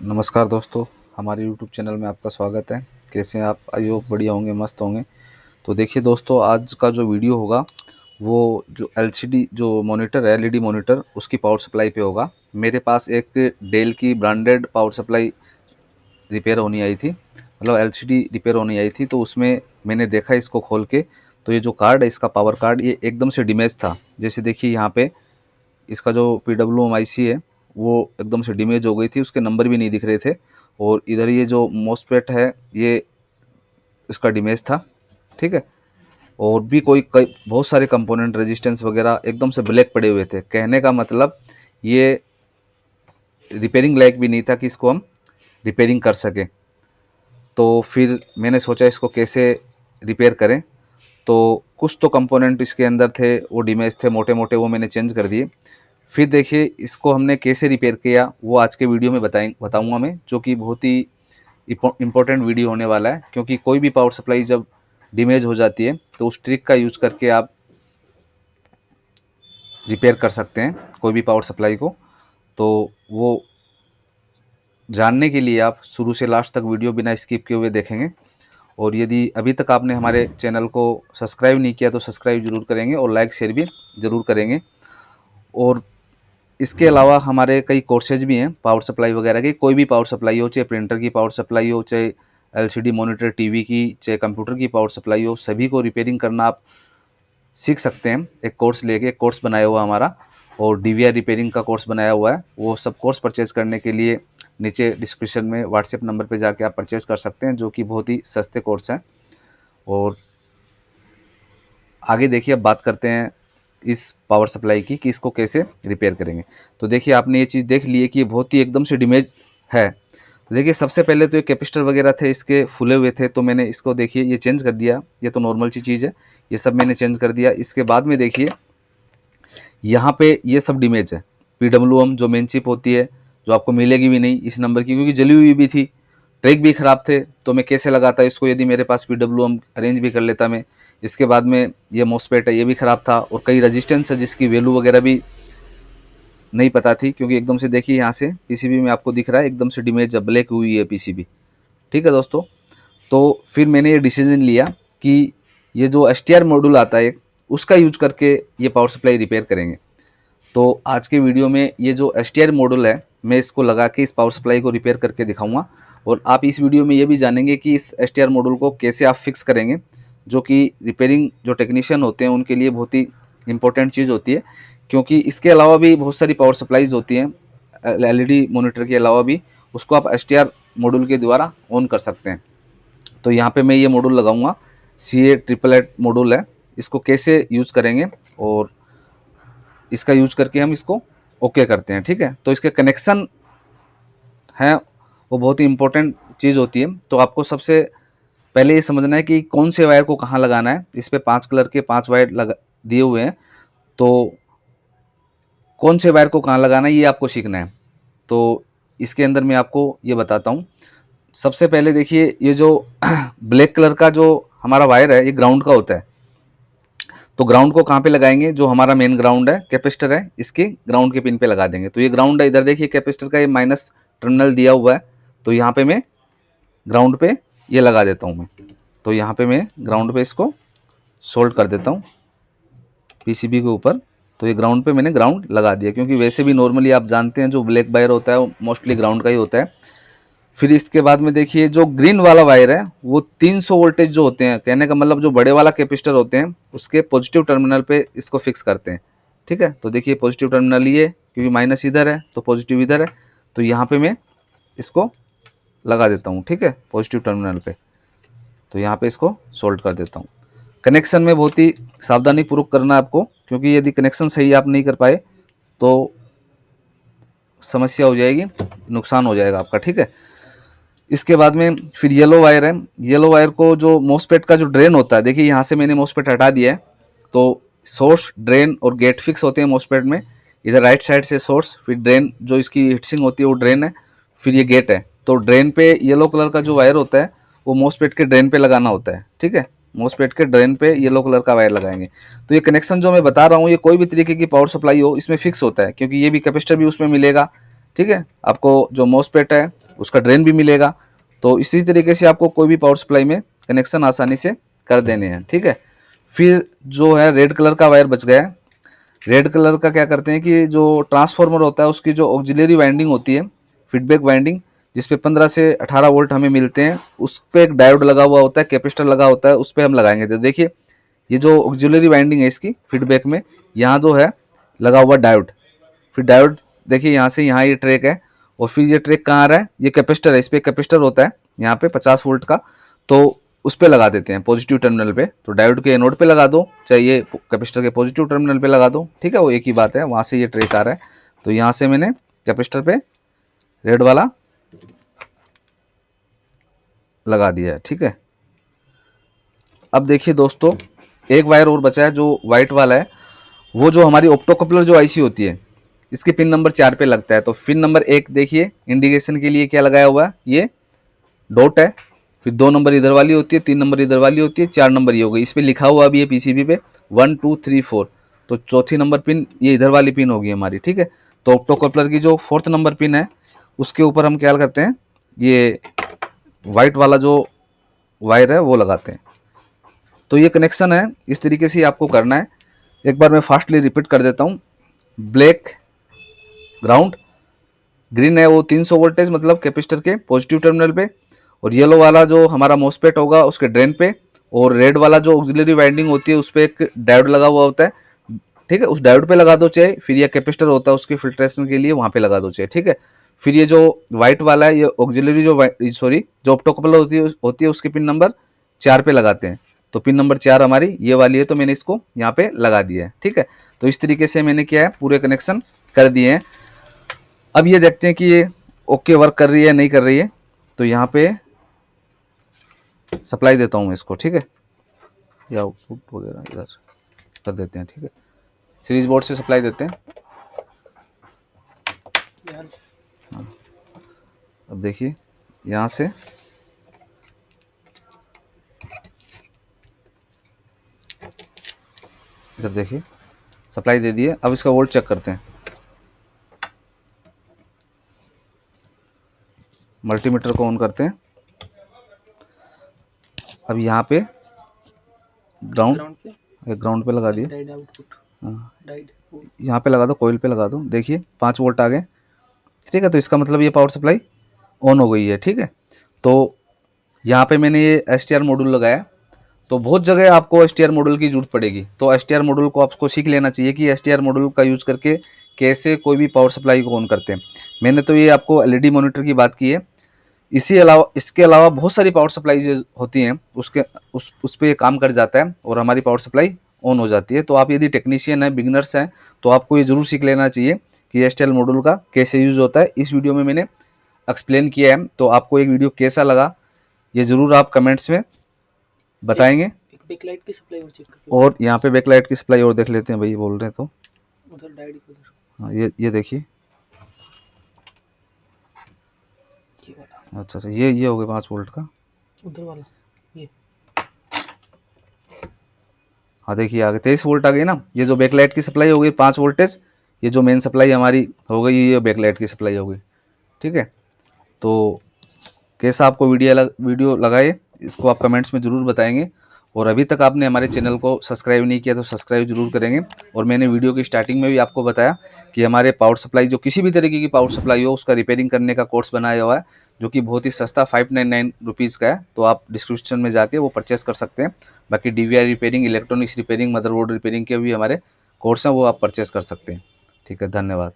नमस्कार दोस्तों, हमारे YouTube चैनल में आपका स्वागत है। कैसे हैं आप? आई होप बढ़िया होंगे, मस्त होंगे। तो देखिए दोस्तों, आज का जो वीडियो होगा वो जो LCD जो मॉनिटर है, LED मॉनिटर, उसकी पावर सप्लाई पे होगा। मेरे पास एक डेल की ब्रांडेड पावर सप्लाई रिपेयर होनी आई थी, मतलब LCD रिपेयर होनी आई थी। तो उसमें मैंने देखा इसको खोल के, तो ये जो कार्ड है, इसका पावर कार्ड, ये एकदम से डैमेज था। जैसे देखिए यहाँ पे इसका जो PWM IC है वो एकदम से डैमेज हो गई थी, उसके नंबर भी नहीं दिख रहे थे। और इधर ये जो मॉसफेट है ये इसका डैमेज था, ठीक है। और भी कोई कई बहुत सारे कंपोनेंट, रेजिस्टेंस वगैरह एकदम से ब्लैक पड़े हुए थे। कहने का मतलब ये रिपेयरिंग लायक भी नहीं था कि इसको हम रिपेयरिंग कर सकें। तो फिर मैंने सोचा इसको कैसे रिपेयर करें। तो कुछ तो कंपोनेंट इसके अंदर थे वो डैमेज थे, मोटे मोटे, वो मैंने चेंज कर दिए। फिर देखिए इसको हमने कैसे रिपेयर किया वो आज के वीडियो में बताऊंगा मैं, जो कि बहुत ही इम्पोर्टेंट वीडियो होने वाला है। क्योंकि कोई भी पावर सप्लाई जब डैमेज हो जाती है तो उस ट्रिक का यूज़ करके आप रिपेयर कर सकते हैं कोई भी पावर सप्लाई को। तो वो जानने के लिए आप शुरू से लास्ट तक वीडियो बिना स्किप किए हुए देखेंगे। और यदि अभी तक आपने हमारे चैनल को सब्सक्राइब नहीं किया तो सब्सक्राइब जरूर करेंगे और लाइक शेयर भी ज़रूर करेंगे। और इसके अलावा हमारे कई कोर्सेज भी हैं पावर सप्लाई वगैरह के। कोई भी पावर सप्लाई हो, चाहे प्रिंटर की पावर सप्लाई हो, चाहे LCD मॉनिटर, टीवी की, चाहे कंप्यूटर की पावर सप्लाई हो, सभी को रिपेयरिंग करना आप सीख सकते हैं एक कोर्स लेके। एक कोर्स बनाया हुआ हमारा, और DVR रिपेयरिंग का कोर्स बनाया हुआ है। वो सब कोर्स परचेज़ करने के लिए नीचे डिस्क्रिप्शन में व्हाट्सएप नंबर पे जाके आप परचेज़ कर सकते हैं, जो कि बहुत ही सस्ते कोर्स हैं। और आगे देखिए, अब बात करते हैं इस पावर सप्लाई की कि इसको कैसे रिपेयर करेंगे। तो देखिए आपने ये चीज़ देख ली है कि ये बहुत ही एकदम से डैमेज है। तो देखिए सबसे पहले तो ये कैपेसिटर वगैरह थे इसके फूले हुए थे, तो मैंने इसको देखिए ये चेंज कर दिया। ये तो नॉर्मल सी चीज़ है, ये सब मैंने चेंज कर दिया। इसके बाद में देखिए यहाँ पे ये सब डैमेज है। PWM जो मेन चिप होती है, जो आपको मिलेगी भी नहीं इस नंबर की, क्योंकि जली हुई भी थी, ट्रैक भी ख़राब थे। तो मैं कैसे लगाता इसको, यदि मेरे पास PWM अरेंज भी कर लेता मैं। इसके बाद में ये मॉसफेट है, ये भी ख़राब था। और कई रजिस्टेंस है जिसकी वैल्यू वगैरह भी नहीं पता थी, क्योंकि एकदम से देखिए यहाँ से PCB में आपको दिख रहा है एकदम से डैमेज ब्लैक हुई है PCB, ठीक है दोस्तों। तो फिर मैंने ये डिसीजन लिया कि ये जो STR मॉड्यूल आता है उसका यूज करके ये पावर सप्लाई रिपेयर करेंगे। तो आज के वीडियो में ये जो STR मॉड्यूल है, मैं इसको लगा के इस पावर सप्लाई को रिपेयर करके दिखाऊंगा। और आप इस वीडियो में ये भी जानेंगे कि इस STR मॉड्यूल को कैसे आप फिक्स करेंगे, जो कि रिपेयरिंग जो टेक्नीशियन होते हैं उनके लिए बहुत ही इंपॉर्टेंट चीज़ होती है। क्योंकि इसके अलावा भी बहुत सारी पावर सप्लाईज होती हैं LED मॉनिटर के अलावा भी, उसको आप STR मॉड्यूल के द्वारा ऑन कर सकते हैं। तो यहाँ पे मैं ये मॉड्यूल लगाऊंगा, CA888 मॉड्यूल है। इसको कैसे यूज़ करेंगे और इसका यूज करके हम इसको ओके करते हैं, ठीक है। तो इसके कनेक्शन हैं वो बहुत ही इंपॉर्टेंट चीज़ होती है। तो आपको सबसे पहले ये समझना है कि कौन से वायर को कहाँ लगाना है। इस पर 5 कलर के 5 वायर लगा दिए हुए हैं, तो कौन से वायर को कहाँ लगाना है ये आपको सीखना है। तो इसके अंदर मैं आपको ये बताता हूँ। सबसे पहले देखिए, ये जो ब्लैक कलर का जो हमारा वायर है ये ग्राउंड का होता है। तो ग्राउंड को कहाँ पे लगाएंगे, जो हमारा मेन ग्राउंड है, कैपेसिटर है, इसके ग्राउंड के पिन पे लगा देंगे। तो ये ग्राउंड है, इधर देखिए कैपेसिटर का ये माइनस टर्मिनल दिया हुआ है। तो यहाँ पे मैं ग्राउंड पे ये लगा देता हूँ मैं। तो यहाँ पे मैं ग्राउंड पे इसको सोल्ड कर देता हूँ PCB के ऊपर। तो ये ग्राउंड पे मैंने ग्राउंड लगा दिया, क्योंकि वैसे भी नॉर्मली आप जानते हैं जो ब्लैक वायर होता है वो मोस्टली ग्राउंड का ही होता है। फिर इसके बाद में देखिए जो ग्रीन वाला वायर है वो 300 वोल्टेज जो होते हैं, कहने का मतलब जो बड़े वाला कैपेसिटर होते हैं उसके पॉजिटिव टर्मिनल पे इसको फिक्स करते हैं, ठीक है। तो देखिए पॉजिटिव टर्मिनल ये, क्योंकि माइनस इधर है तो पॉजिटिव इधर है। तो यहाँ पे मैं इसको लगा देता हूँ, ठीक है, पॉजिटिव टर्मिनल पे। तो यहाँ पे इसको सोल्ड कर देता हूँ। कनेक्शन में बहुत ही सावधानी पूर्वक करना है आपको, क्योंकि यदि कनेक्शन सही आप नहीं कर पाए तो समस्या हो जाएगी, नुकसान हो जाएगा आपका, ठीक है। इसके बाद में फिर येलो वायर है। येलो वायर को जो मॉसफेट का जो ड्रेन होता है, देखिए यहाँ से मैंने मॉसफेट हटा दिया है। तो सोर्स, ड्रेन और गेट फिक्स होते हैं मॉसफेट में। इधर राइट साइड से सोर्स, फिर ड्रेन जो इसकी हीटसिंक होती है वो ड्रेन है, फिर ये गेट है। तो ड्रेन पे येलो कलर का जो वायर होता है वो मॉसफेट के ड्रेन पे लगाना होता है, ठीक है। मॉसफेट के ड्रेन पे येलो कलर का वायर लगाएंगे। तो ये कनेक्शन जो मैं बता रहा हूँ ये कोई भी तरीके की पावर सप्लाई हो इसमें फिक्स होता है, क्योंकि ये भी कैपेसिटर भी उसमें मिलेगा, ठीक है। आपको जो मॉसफेट है उसका ड्रेन भी मिलेगा। तो इसी तरीके से आपको कोई भी पावर सप्लाई में कनेक्शन आसानी से कर देने हैं, ठीक है। फिर जो है रेड कलर का वायर बच गया है। रेड कलर का क्या करते हैं कि जो ट्रांसफार्मर होता है उसकी जो ऑक्सिलरी वाइंडिंग होती है, फीडबैक वाइंडिंग, जिसपे 15 से 18 वोल्ट हमें मिलते हैं, उस पे एक डायोड लगा हुआ होता है, कैपेसिटर लगा होता है, उस पे हम लगाएंगे। तो देखिए ये जो ऑक्सिलरी वाइंडिंग है इसकी फीडबैक में, यहाँ जो है लगा हुआ डायोड। फिर डायोड देखिए यहाँ से यहाँ ये ट्रैक है, और फिर ये ट्रैक कहाँ आ रहा है, ये कैपेसिटर है, इस पे कैपेसिटर होता है यहाँ पे 50 वोल्ट का, तो उस पे लगा देते हैं पॉजिटिव टर्मिनल पे। तो डायोड के एनोड पे लगा दो, चाहे ये कैपेसिटर के पॉजिटिव टर्मिनल पे लगा दो, ठीक है, वो एक ही बात है। वहाँ से ये ट्रैक आ रहा है, तो यहाँ से मैंने कैपेसिटर पे रेड वाला लगा दिया है, ठीक है। अब देखिए दोस्तों, एक वायर और बचा है जो वाइट वाला है, वो जो हमारी ऑप्टोकपलर जो आईसी होती है, इसके पिन नंबर 4 पे लगता है। तो पिन नंबर 1 देखिए इंडिकेशन के लिए क्या लगाया हुआ है, ये डॉट है, फिर 2 नंबर इधर वाली होती है, 3 नंबर इधर वाली होती है, 4 नंबर ये हो गई। इस पर लिखा हुआ भी है पीसीबी पे 1 2 3 4, तो चौथी नंबर पिन ये इधर वाली पिन होगी हमारी, ठीक है। तो ऑप्टोकपलर की जो 4th नंबर पिन है उसके ऊपर हम क्या करते हैं, ये वाइट वाला जो वायर है वो लगाते हैं। तो ये कनेक्शन है, इस तरीके से आपको करना है। एक बार मैं फास्टली रिपीट कर देता हूँ। ब्लैक ग्राउंड, ग्रीन है वो 300 वोल्टेज मतलब कैपेसिटर के पॉजिटिव टर्मिनल पे, और येलो वाला जो हमारा मोस्फेट होगा उसके ड्रेन पे, और रेड वाला जो ऑक्सिलरी वाइंडिंग होती है उस पर एक डायोड लगा हुआ होता है, ठीक है, उस डायोड पे लगा दो चाहे, फिर ये कैपेसिटर होता है उसके फिल्ट्रेशन के लिए वहाँ पे लगा दो चाहे, ठीक है। फिर ये जो व्हाइट वाला है ये ऑक्सिलरी जो ऑप्टोकपलर होती है उसके पिन नंबर 4 पे लगाते हैं। तो पिन नंबर 4 हमारी ये वाली है, तो मैंने इसको यहाँ पे लगा दिया है, ठीक है। तो इस तरीके से मैंने क्या है पूरे कनेक्शन कर दिए हैं। अब ये देखते हैं कि ये ओके वर्क कर रही है नहीं कर रही है। तो यहाँ पे सप्लाई देता हूँ मैं इसको, ठीक है, या आउटपुट वगैरह इधर कर देते हैं, ठीक है। सीरीज बोर्ड से सप्लाई देते हैं। हाँ। अब देखिए यहाँ से इधर देखिए सप्लाई दे दी है। अब इसका वोल्ट चेक करते हैं। मल्टीमीटर को ऑन करते हैं। अब यहाँ पे ग्राउंड पे लगा दिए। हाँ, यहाँ पे लगा दो, कोयल पे लगा दो, देखिए 5 वोल्ट आ गए, ठीक है। तो इसका मतलब ये पावर सप्लाई ऑन हो गई है, ठीक है। तो यहाँ पे मैंने ये STR मॉड्यूल लगाया। तो बहुत जगह आपको STR मॉड्यूल की जरूरत पड़ेगी, तो STR मॉड्यूल को आपको सीख लेना चाहिए कि STR मॉड्यूल का यूज करके कैसे कोई भी पावर सप्लाई को ऑन करते हैं। मैंने तो ये आपको LED मॉनिटर की बात की है। इसके अलावा बहुत सारी पावर सप्लाई जो होती हैं उस पर काम कर जाता है और हमारी पावर सप्लाई ऑन हो जाती है। तो आप यदि टेक्नीशियन हैं, बिगनर्स हैं, तो आपको ये जरूर सीख लेना चाहिए कि STL मॉड्यूल का कैसे यूज़ होता है। इस वीडियो में मैंने एक्सप्लेन किया है। तो आपको एक वीडियो कैसा लगा ये ज़रूर आप कमेंट्स में बताएंगे। एक बैकलाइट की सप्लाई और चेक करके, और यहाँ पे बैकलाइट की सप्लाई और देख लेते हैं, भाई बोल रहे हैं तो उधर डायोड की उधर हाँ, ये देखिए, ये वाला, अच्छा ये हो गया 5 वोल्ट का, उधर वाला ये। हाँ देखिए आगे 23 वोल्ट आ गई ना। ये जो बैकलाइट की सप्लाई हो गई 5 वोल्टेज, ये जो मेन सप्लाई हमारी हो गई ये बैकलाइट की सप्लाई हो गई, ठीक है। तो कैसा आपको वीडियो लगाए इसको आप कमेंट्स में ज़रूर बताएंगे। और अभी तक आपने हमारे चैनल को सब्सक्राइब नहीं किया तो सब्सक्राइब जरूर करेंगे। और मैंने वीडियो की स्टार्टिंग में भी आपको बताया कि हमारे पावर सप्लाई जो किसी भी तरीके की पावर सप्लाई हो उसका रिपेयरिंग करने का कोर्स बनाया हुआ है, जो कि बहुत ही सस्ता 599 रुपीज़ का है। तो आप डिस्क्रिप्शन में जाके वो परचेस कर सकते हैं। बाकी DVR repairing, electronics repairing, motherboard repairing के भी हमारे कोर्स हैं, वो आप परचेस कर सकते हैं, ठीक है। धन्यवाद।